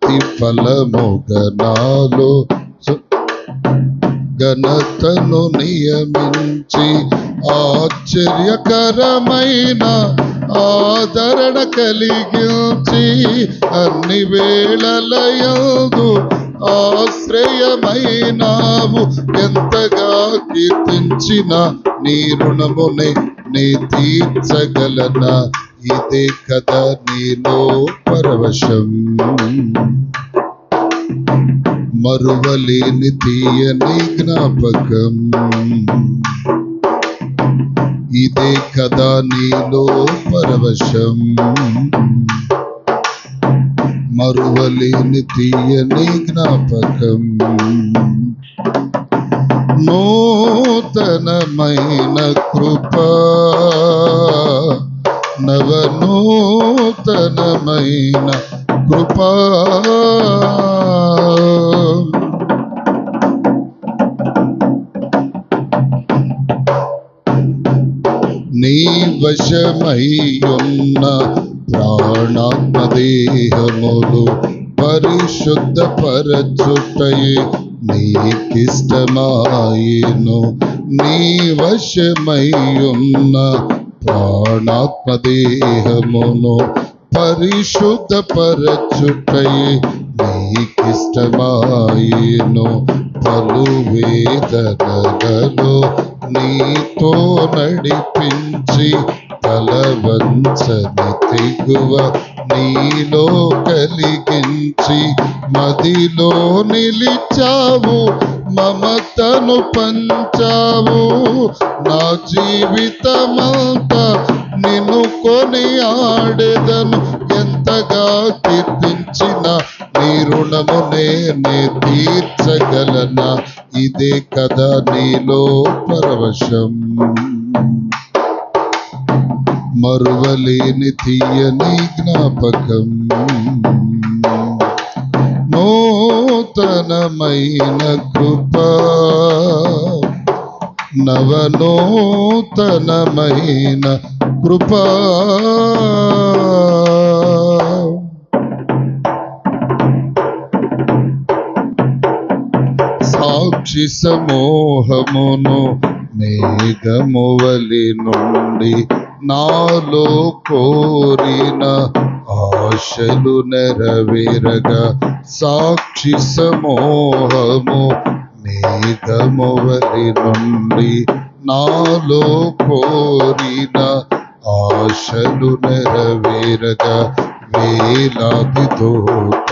ప్రతి ఫలముగనాలో ఘనతను నియమించి ఆశ్చర్యకరమైన ఆదరణ కలిగించి అన్ని వేళలయందు ఆశ్రయమైనావు. ఎంతగా కీర్తించిన నీ రుణమునే నీ తీర్చగలనా? ఇదే కదా నీలో పరవశం. మరువలేని తీయని జ్ఞాపకం. ఇదే కదా నీలో పరవశం. మరువలేని తీయని జ్ఞాపకం. నూతనమైన కృప, నవనూతనమైన కృప, నీ వశమయ్యున్న ప్రాణాత్మదేహములు పరిశుద్ధపరచుటయే నీకిష్టమాయెను. నీ వశమయ్యున్న ప్రాణాత్మదేహమును పరిశుద్ధపరచుటయే నీకిష్టమాయెను. పలు వేదనలలో నీతో నడిపించి తలవంచని తెగువ నీలో కలిగించి మదిలో నిలిచావు. మమతను పంచావు. నా జీవితమంతా నిన్ను కొని ఆడెదను. ఎంతగా కీర్తించిన నీ రుణమునే నే తీర్చగలనా? ఇదే కదా నీలో పరవశం. మరువలేని తీయని జ్ఞాపకం. నూతనమైన కృప, నవనూతనమైన కృప. సాక్షి సమూహమును మేఘమువలి నుండి నాలో కోరిన ఆశలు నెరవేరగా, సాక్షి సమూహము మేఘమువలి నుండి నాలో కోరిన ఆశలు నెరవేరగా, వేలాది దూత